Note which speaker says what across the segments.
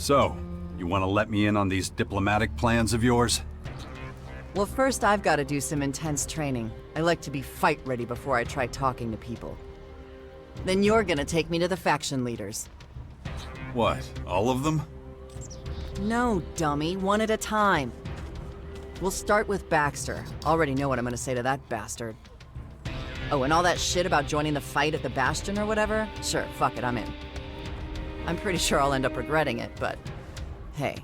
Speaker 1: So, you want to let me in on these diplomatic plans of yours?
Speaker 2: Well, first I've got to do some intense training. I like to be fight ready before I try talking to people. Then you're gonna take me to the faction leaders.
Speaker 1: What, all of them?
Speaker 2: No, dummy, one at a time. We'll start with Baxter. Already know what I'm gonna say to that bastard. Oh, and all that shit about joining the fight at the Bastion or whatever? Sure, fuck it, I'm in. I'm pretty sure I'll end up regretting it, but hey.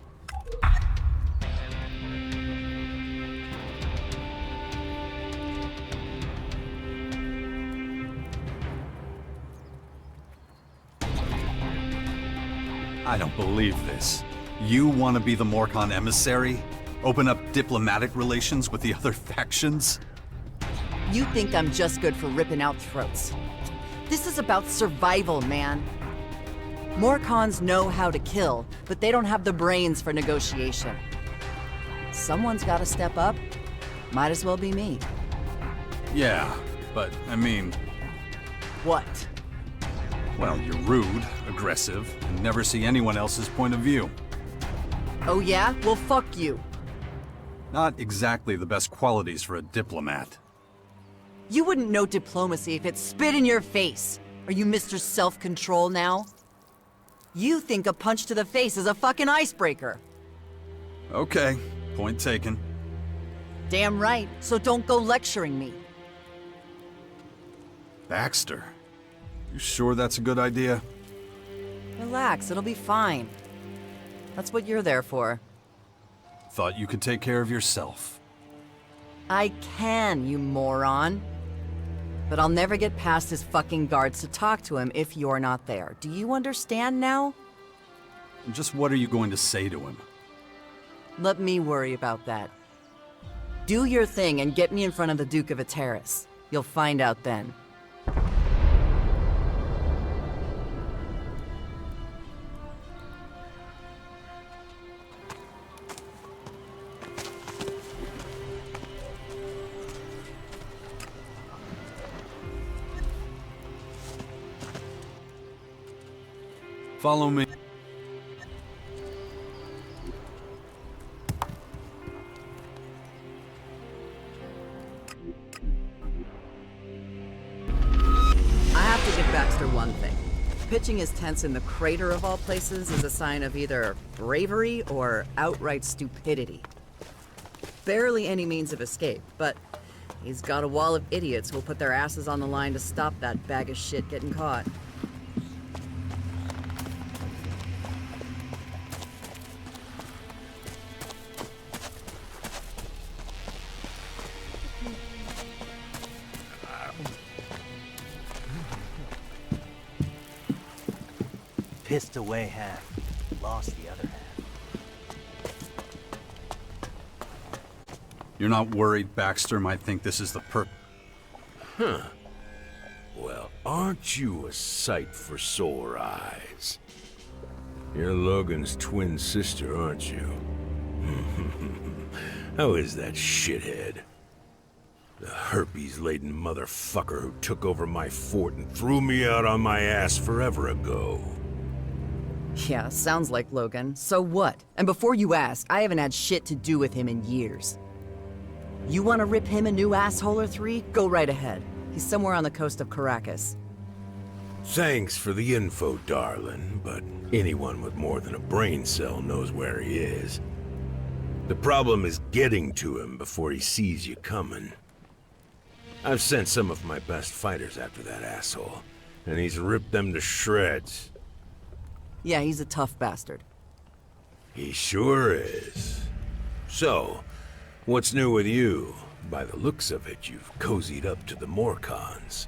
Speaker 1: I don't believe this. You want to be the Morcon emissary? Open up diplomatic relations with the other factions?
Speaker 2: You think I'm just good for ripping out throats. This is about survival, man. Morcons know how to kill, but they don't have the brains for negotiation. Someone's gotta step up. Might as well be me.
Speaker 1: Yeah, but I mean...
Speaker 2: What?
Speaker 1: Well, you're rude, aggressive, and never see anyone else's point of view.
Speaker 2: Oh yeah? Well, fuck you.
Speaker 1: Not exactly the best qualities for a diplomat.
Speaker 2: You wouldn't know diplomacy if it spit in your face. Are you Mr. Self-Control now? You think a punch to the face is a fucking icebreaker.
Speaker 1: Okay, point taken.
Speaker 2: Damn right, so don't go lecturing me.
Speaker 1: Baxter, you sure that's a good idea?
Speaker 2: Relax, it'll be fine. That's what you're there for.
Speaker 1: Thought you could take care of yourself.
Speaker 2: I can, you moron. But I'll never get past his fucking guards to talk to him if you're not there. Do you understand now?
Speaker 1: Just what are you going to say to him?
Speaker 2: Let me worry about that. Do your thing and get me in front of the Duke of Ateris. You'll find out then.
Speaker 1: Follow me.
Speaker 2: I have to give Baxter one thing. Pitching his tents in the crater of all places is a sign of either bravery or outright stupidity. Barely any means of escape, but he's got a wall of idiots who'll put their asses on the line to stop that bag of shit getting caught.
Speaker 3: Pissed away half, lost the other half.
Speaker 1: You're not worried Baxter might think this is the
Speaker 4: Huh. Well, aren't you a sight for sore eyes? You're Logan's twin sister, aren't you? How is that shithead? The herpes-laden motherfucker who took over my fort and threw me out on my ass forever ago.
Speaker 2: Yeah, sounds like Logan. So what? And before you ask, I haven't had shit to do with him in years. You want to rip him a new asshole or three? Go right ahead. He's somewhere on the coast of Caracas.
Speaker 4: Thanks for the info, darling, but anyone with more than a brain cell knows where he is. The problem is getting to him before he sees you coming. I've sent some of my best fighters after that asshole, and he's ripped them to shreds.
Speaker 2: Yeah, he's a tough bastard.
Speaker 4: He sure is. So, what's new with you? By the looks of it, you've cozied up to the Morcons.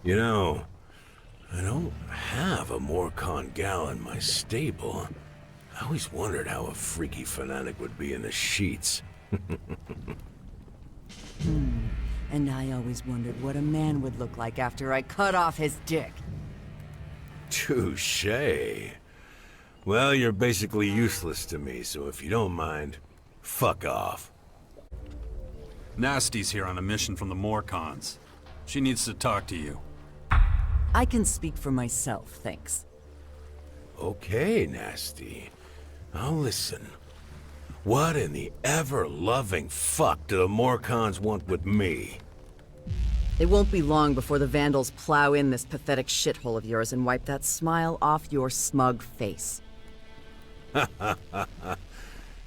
Speaker 4: You know, I don't have a Morcon gal in my stable. I always wondered how a freaky fanatic would be in the sheets.
Speaker 2: And I always wondered what a man would look like after I cut off his dick.
Speaker 4: Touché. Well, you're basically useless to me, so if you don't mind, fuck off.
Speaker 1: Nasty's here on a mission from the Morcons. She needs to talk to you.
Speaker 2: I can speak for myself, thanks.
Speaker 4: Okay, Nasty. Now listen. What in the ever-loving fuck do the Morcons want with me?
Speaker 2: It won't be long before the Vandals plow in this pathetic shithole of yours and wipe that smile off your smug face.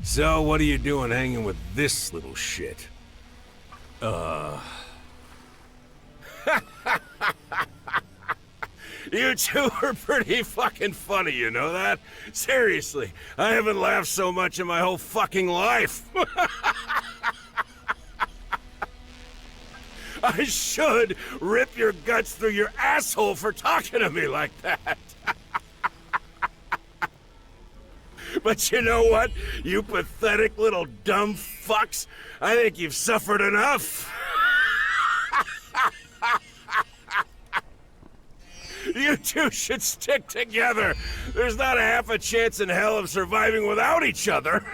Speaker 4: So, what are you doing hanging with this little shit? You two are pretty fucking funny, you know that? Seriously, I haven't laughed so much in my whole fucking life. I should rip your guts through your asshole for talking to me like that. But you know what, you pathetic little dumb fucks? I think you've suffered enough. You two should stick together. There's not a half a chance in hell of surviving without each other.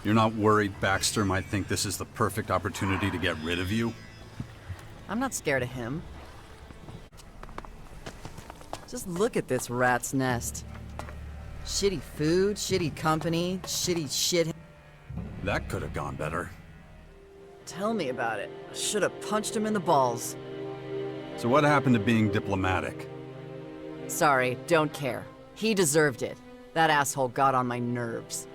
Speaker 1: You're not worried Baxter might think this is the perfect opportunity to get rid of you?
Speaker 2: I'm not scared of him. Just look at this rat's nest. Shitty food, shitty company, shitty shit.
Speaker 1: That could have gone better.
Speaker 2: Tell me about it. I should have punched him in the balls.
Speaker 1: So what happened to being diplomatic?
Speaker 2: Sorry, don't care. He deserved it. That asshole got on my nerves.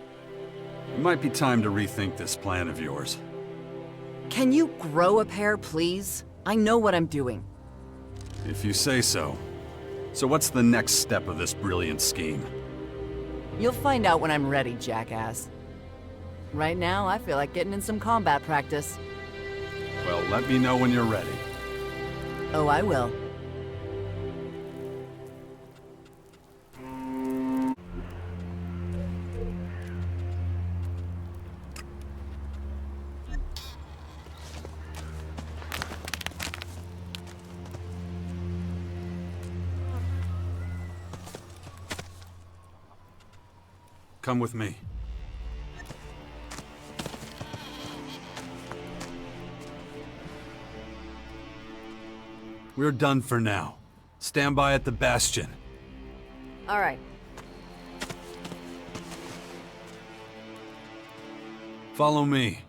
Speaker 1: It might be time to rethink this plan of yours.
Speaker 2: Can you grow a pair, please? I know what I'm doing.
Speaker 1: If you say so. So what's the next step of this brilliant scheme?
Speaker 2: You'll find out when I'm ready, jackass. Right now, I feel like getting in some combat practice.
Speaker 1: Well, let me know when you're ready.
Speaker 2: Oh, I will.
Speaker 1: Come with me. We're done for now. Stand by at the bastion.
Speaker 2: All right.
Speaker 1: Follow me.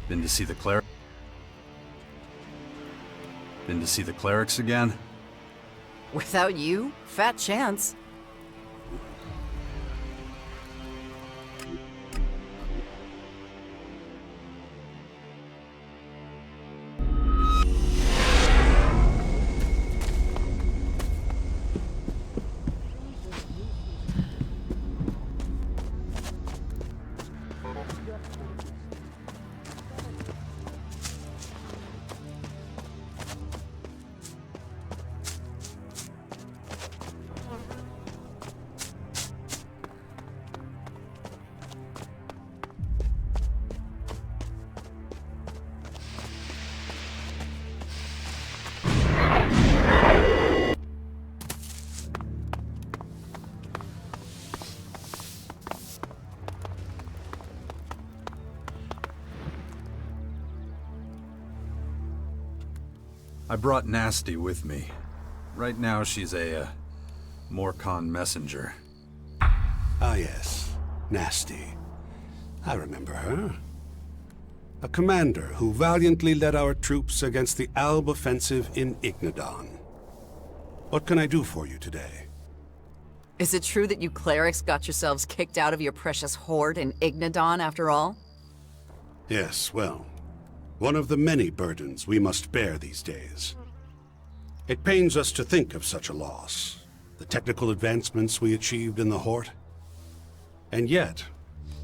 Speaker 1: Been to see the Cleric? Been to see the Clerics again?
Speaker 2: Without you, fat chance.
Speaker 1: I brought Nasty with me. Right now she's a, Morcon messenger.
Speaker 5: Ah yes, Nasty. I remember her. A commander who valiantly led our troops against the Alb offensive in Ignadon. What can I do for you today?
Speaker 2: Is it true that you clerics got yourselves kicked out of your precious horde in Ignadon after all?
Speaker 5: Yes, well, one of the many burdens we must bear these days. It pains us to think of such a loss, the technical advancements we achieved in the Horde. And yet,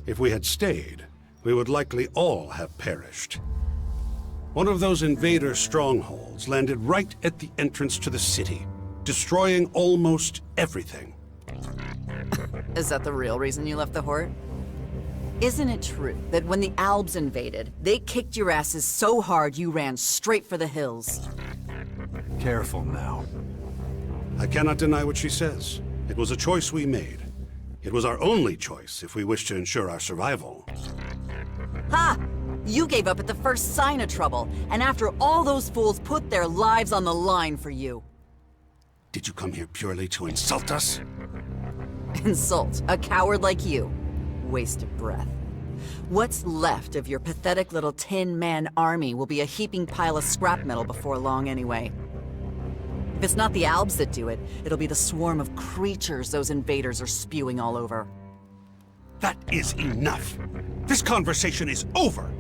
Speaker 5: if we had stayed, we would likely all have perished. One of those invader strongholds landed right at the entrance to the city, destroying almost everything.
Speaker 2: Is that the real reason you left the Horde? Isn't it true that when the Albs invaded, they kicked your asses so hard you ran straight for the hills?
Speaker 1: Careful now.
Speaker 5: I cannot deny what she says. It was a choice we made. It was our only choice if we wish to ensure our survival.
Speaker 2: Ha! You gave up at the first sign of trouble, and after all those fools put their lives on the line for you.
Speaker 5: Did you come here purely to insult us?
Speaker 2: Insult a coward like you. Wasted breath. What's left of your pathetic little Tin Man army will be a heaping pile of scrap metal before long anyway. If it's not the Albs that do it, it'll be the swarm of creatures those invaders are spewing all over.
Speaker 5: That is enough. This conversation is over.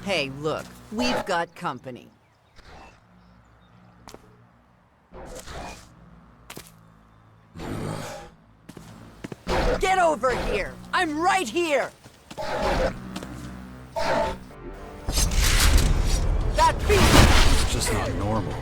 Speaker 2: Hey, look, we've got company. Get over here! I'm right here! That beast!
Speaker 1: It's just not normal.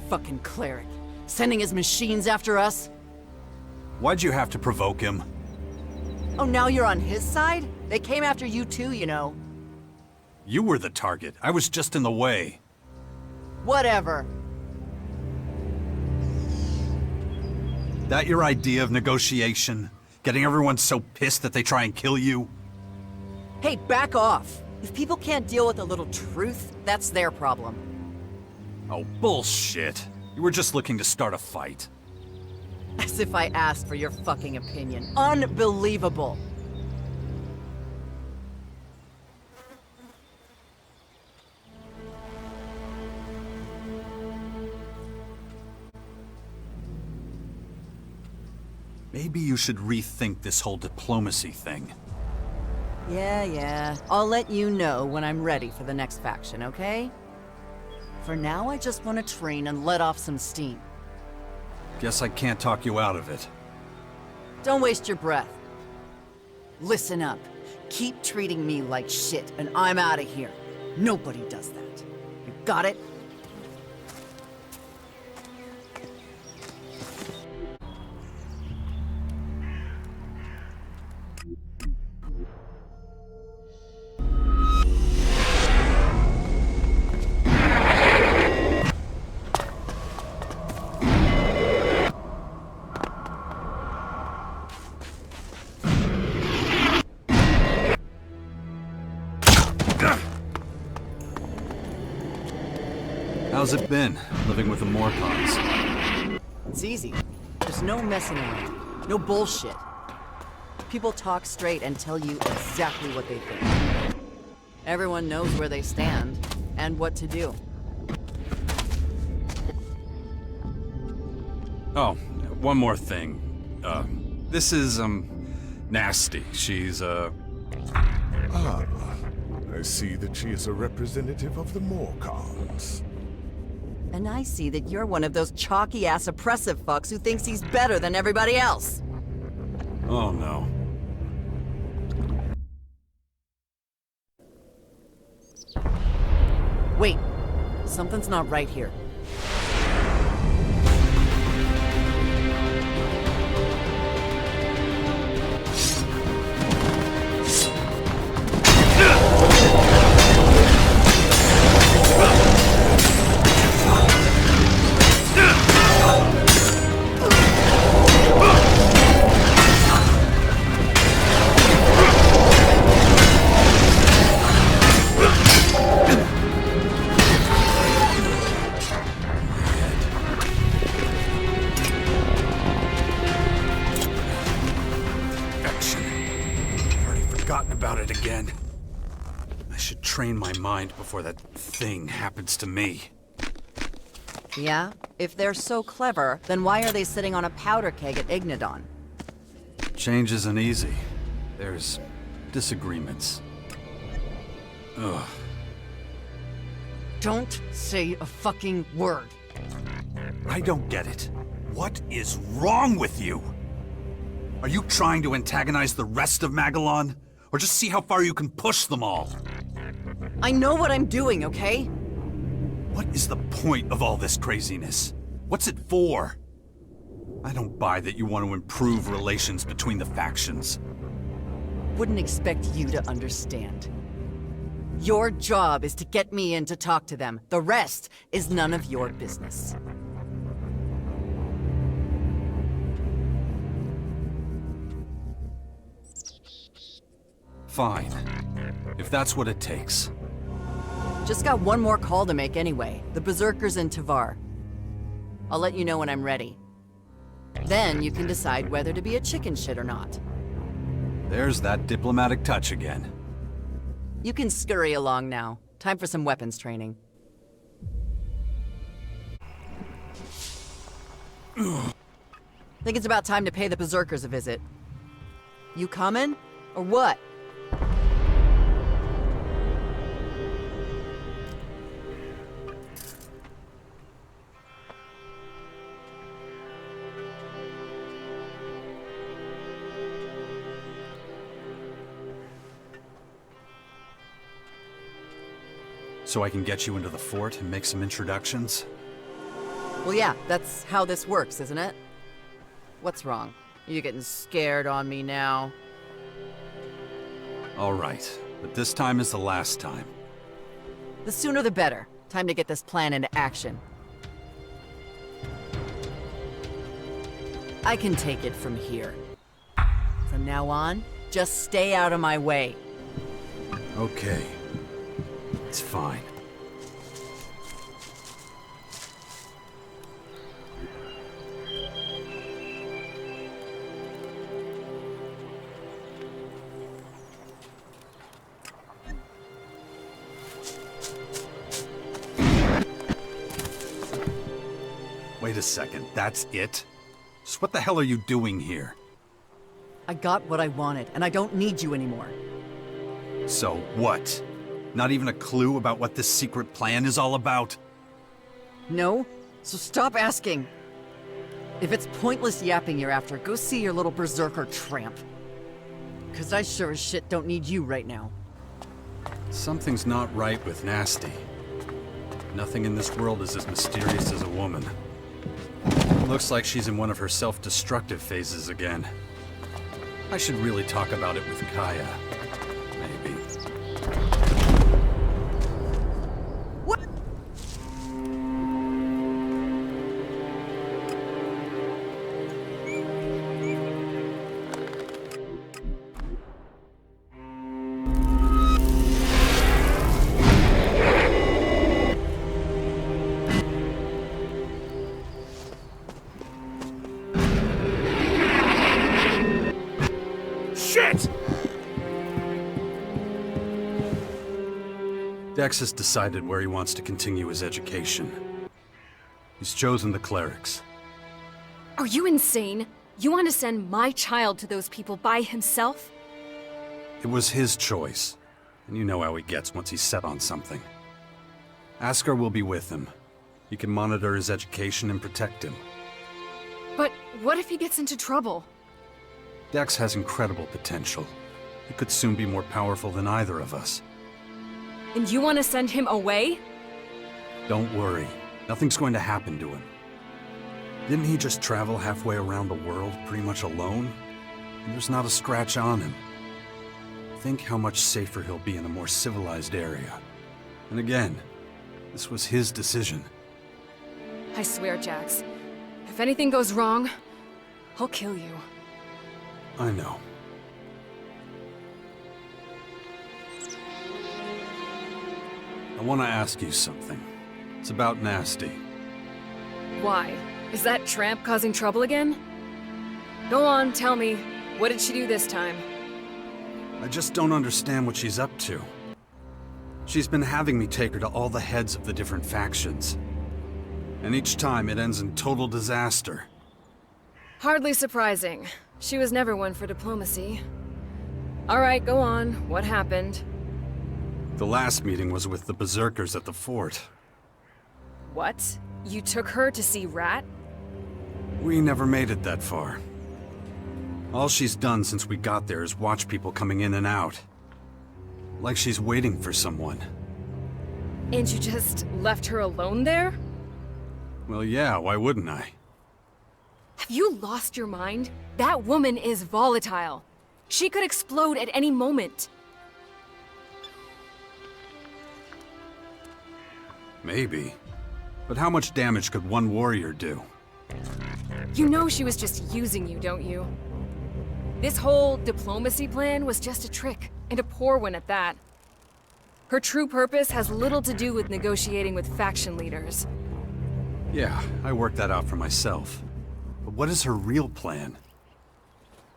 Speaker 2: Fucking Cleric. Sending his machines after us?
Speaker 1: Why'd you have to provoke him?
Speaker 2: Oh, now you're on his side? They came after you too, you know.
Speaker 1: You were the target. I was just in the way.
Speaker 2: Whatever.
Speaker 1: That your idea of negotiation? Getting everyone so pissed that they try and kill you?
Speaker 2: Hey, back off. If people can't deal with a little truth, that's their problem.
Speaker 1: Oh, bullshit. You were just looking to start a fight.
Speaker 2: As if I asked for your fucking opinion. Unbelievable!
Speaker 1: Maybe you should rethink this whole diplomacy thing.
Speaker 2: Yeah. I'll let you know when I'm ready for the next faction, okay? For now, I just want to train and let off some steam.
Speaker 1: Guess I can't talk you out of it.
Speaker 2: Don't waste your breath. Listen up. Keep treating me like shit, and I'm out of here. Nobody does that. You got it?
Speaker 1: How's it been, living with the Morcons?
Speaker 2: It's easy. There's no messing around. No bullshit. People talk straight and tell you exactly what they think. Everyone knows where they stand and what to do.
Speaker 1: Oh, one more thing. This is, Nasty. She's,
Speaker 6: Ah, I see that she is a representative of the Morcons.
Speaker 2: And I see that you're one of those chalky-ass oppressive fucks who thinks he's better than everybody else.
Speaker 1: Oh no.
Speaker 2: Wait, something's not right here.
Speaker 1: Train my mind before that thing happens to me.
Speaker 2: Yeah? If they're so clever, then why are they sitting on a powder keg at Ignadon?
Speaker 1: Change isn't easy. There's disagreements. Ugh.
Speaker 2: Don't say a fucking word.
Speaker 1: I don't get it. What is wrong with you? Are you trying to antagonize the rest of Magellan? Or just see how far you can push them all?
Speaker 2: I know what I'm doing, okay?
Speaker 1: What is the point of all this craziness? What's it for? I don't buy that you want to improve relations between the factions.
Speaker 2: Wouldn't expect you to understand. Your job is to get me in to talk to them. The rest is none of your business.
Speaker 1: Fine. If that's what it takes.
Speaker 2: Just got one more call to make anyway. The Berserkers in Tavar. I'll let you know when I'm ready. Then you can decide whether to be a chicken shit or not.
Speaker 1: There's that diplomatic touch again.
Speaker 2: You can scurry along now. Time for some weapons training. Think it's about time to pay the Berserkers a visit. You coming? Or what?
Speaker 1: So I can get you into the fort and make some introductions?
Speaker 2: Well, yeah, that's how this works, isn't it? What's wrong? Are you getting scared on me now?
Speaker 1: All right, but this time is the last time.
Speaker 2: The sooner the better. Time to get this plan into action. I can take it from here. From now on, just stay out of my way.
Speaker 1: Okay. It's fine. Wait a second, that's it? Just what the hell are you doing here?
Speaker 2: I got what I wanted, and I don't need you anymore.
Speaker 1: So what? Not even a clue about what this secret plan is all about?
Speaker 2: No? So stop asking. If it's pointless yapping you're after, go see your little berserker tramp. 'Cause I sure as shit don't need you right now.
Speaker 1: Something's not right with Nasty. Nothing in this world is as mysterious as a woman. Looks like she's in one of her self-destructive phases again. I should really talk about it with Kaya. Maybe.
Speaker 2: What?
Speaker 1: Shit! Dex has decided where he wants to continue his education. He's chosen the Clerics.
Speaker 7: Are you insane? You want to send my child to those people by himself?
Speaker 1: It was his choice, and you know how he gets once he's set on something. Askar will be with him. He can monitor his education and protect him.
Speaker 7: But what if he gets into trouble?
Speaker 1: Dex has incredible potential. He could soon be more powerful than either of us.
Speaker 7: And you want to send him away?
Speaker 1: Don't worry. Nothing's going to happen to him. Didn't he just travel halfway around the world pretty much alone? And there's not a scratch on him. Think how much safer he'll be in a more civilized area. And again, this was his decision.
Speaker 7: I swear, Jax, if anything goes wrong, I'll kill you.
Speaker 1: I know. I want to ask you something. It's about Nasty.
Speaker 7: Why? Is that tramp causing trouble again? Go on, tell me. What did she do this time?
Speaker 1: I just don't understand what she's up to. She's been having me take her to all the heads of the different factions. And each time it ends in total disaster.
Speaker 7: Hardly surprising. She was never one for diplomacy. Alright, go on. What happened?
Speaker 1: The last meeting was with the Berserkers at the fort.
Speaker 7: What? You took her to see Rat?
Speaker 1: We never made it that far. All she's done since we got there is watch people coming in and out. Like she's waiting for someone.
Speaker 7: And you just left her alone there?
Speaker 1: Well, yeah, why wouldn't I?
Speaker 7: Have you lost your mind? That woman is volatile. She could explode at any moment.
Speaker 1: Maybe. But how much damage could one warrior do?
Speaker 7: You know she was just using you, don't you? This whole diplomacy plan was just a trick, and a poor one at that. Her true purpose has little to do with negotiating with faction leaders.
Speaker 1: Yeah, I worked that out for myself. But what is her real plan?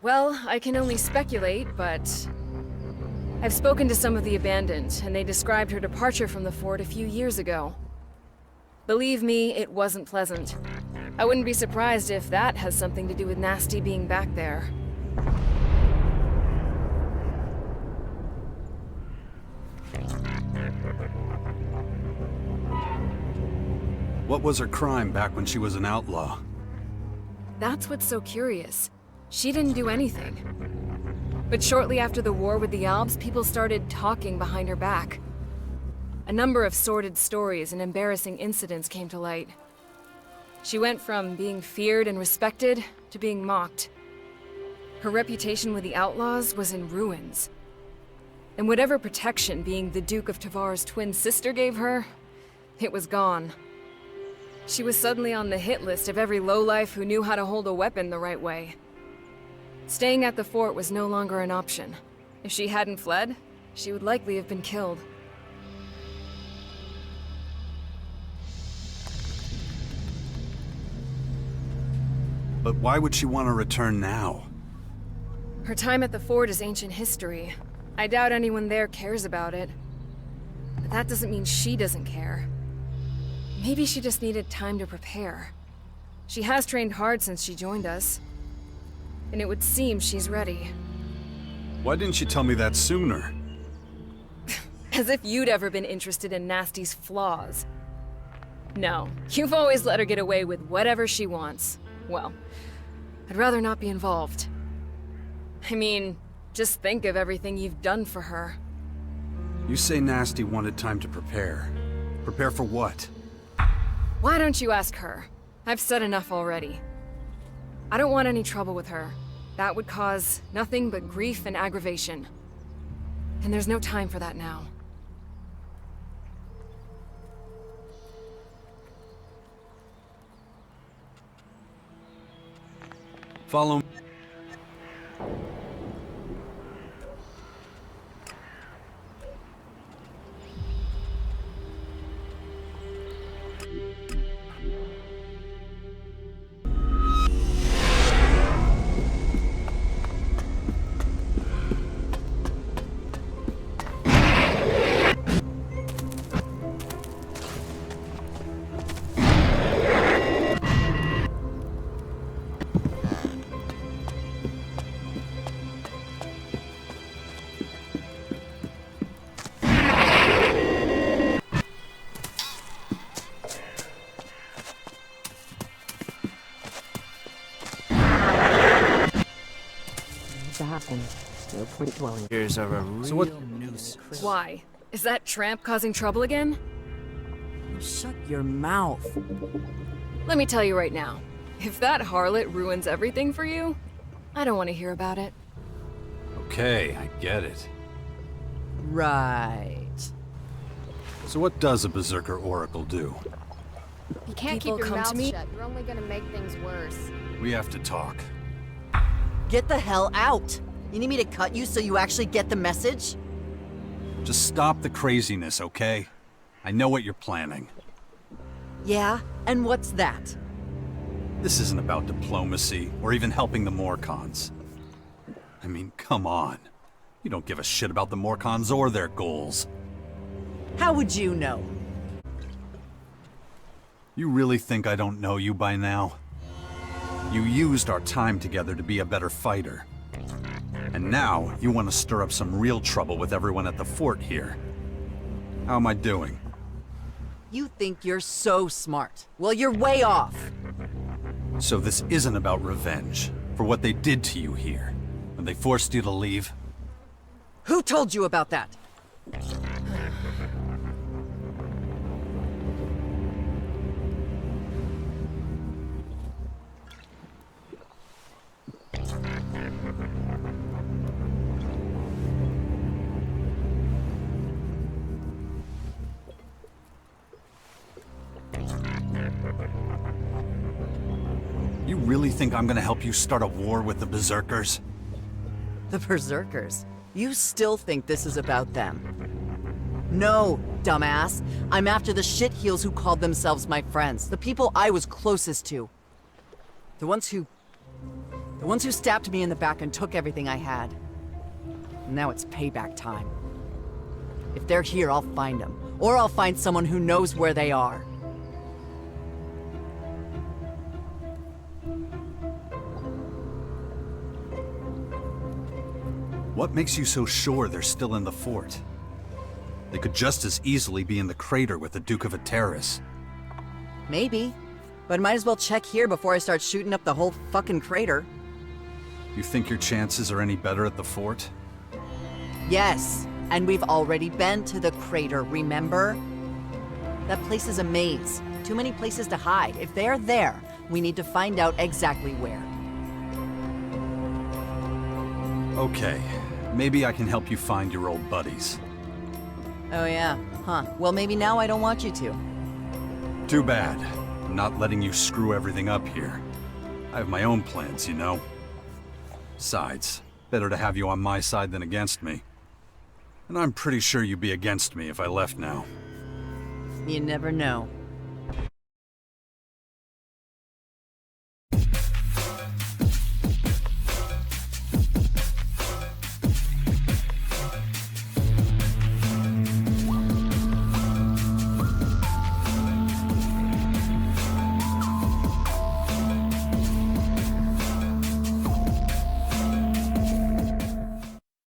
Speaker 7: Well, I can only speculate, but I've spoken to some of the Abandoned, and they described her departure from the fort a few years ago. Believe me, it wasn't pleasant. I wouldn't be surprised if that has something to do with Nasty being back there.
Speaker 1: What was her crime back when she was an outlaw?
Speaker 7: That's what's so curious. She didn't do anything. But shortly after the war with the Albs, people started talking behind her back. A number of sordid stories and embarrassing incidents came to light. She went from being feared and respected to being mocked. Her reputation with the Outlaws was in ruins. And whatever protection being the Duke of Tavar's twin sister gave her, it was gone. She was suddenly on the hit list of every lowlife who knew how to hold a weapon the right way. Staying at the fort was no longer an option. If she hadn't fled, she would likely have been killed.
Speaker 1: But why would she want to return now?
Speaker 7: Her time at the fort is ancient history. I doubt anyone there cares about it. But that doesn't mean she doesn't care. Maybe she just needed time to prepare. She has trained hard since she joined us. And it would seem she's ready.
Speaker 1: Why didn't you tell me that sooner?
Speaker 7: As if you'd ever been interested in Nasty's flaws. No, you've always let her get away with whatever she wants. Well, I'd rather not be involved. I mean, just think of everything you've done for her.
Speaker 1: You say Nasty wanted time to prepare. Prepare for what?
Speaker 7: Why don't you ask her? I've said enough already. I don't want any trouble with her. That would cause nothing but grief and aggravation. And there's no time for that now.
Speaker 1: Follow me.
Speaker 3: Here's a real
Speaker 1: So what-
Speaker 3: nuisance.
Speaker 7: Why? Is that tramp causing trouble again?
Speaker 2: Shut your mouth.
Speaker 7: Let me tell you right now. If that harlot ruins everything for you, I don't want to hear about it.
Speaker 1: Okay, I get it.
Speaker 2: Right.
Speaker 1: So what does a Berserker Oracle do?
Speaker 8: You can't
Speaker 7: People
Speaker 8: keep your
Speaker 7: come to
Speaker 8: mouth
Speaker 7: me-
Speaker 8: shut. You're only gonna make things worse.
Speaker 1: We have to talk.
Speaker 2: Get the hell out! You need me to cut you so you actually get the message?
Speaker 1: Just stop the craziness, okay? I know what you're planning.
Speaker 2: Yeah? And what's that?
Speaker 1: This isn't about diplomacy or even helping the Morcons. I mean, come on. You don't give a shit about the Morcons or their goals.
Speaker 2: How would you know?
Speaker 1: You really think I don't know you by now? You used our time together to be a better fighter. And now, you want to stir up some real trouble with everyone at the fort here. How am I doing?
Speaker 2: You think you're so smart. Well, you're way off.
Speaker 1: So this isn't about revenge for what they did to you here, when they forced you to leave?
Speaker 2: Who told you about that?
Speaker 1: You really think I'm gonna help you start a war with the Berserkers?
Speaker 2: The Berserkers. You still think this is about them? No, dumbass. I'm after the shitheels who called themselves my friends. The people I was closest to. The ones who stabbed me in the back and took everything I had. Now it's payback time. If they're here, I'll find them. Or I'll find someone who knows where they are.
Speaker 1: What makes you so sure they're still in the fort? They could just as easily be in the crater with the Duke of Ateris.
Speaker 2: Maybe. But might as well check here before I start shooting up the whole fucking crater.
Speaker 1: You think your chances are any better at the fort?
Speaker 2: Yes, and we've already been to the crater, remember? That place is a maze. Too many places to hide. If they're there, we need to find out exactly where.
Speaker 1: Okay, maybe I can help you find your old buddies.
Speaker 2: Oh yeah, huh. Well, maybe now I don't want you to.
Speaker 1: Too bad. I'm not letting you screw everything up here. I have my own plans, you know. Besides, better to have you on my side than against me. And I'm pretty sure you'd be against me if I left now.
Speaker 2: You never know.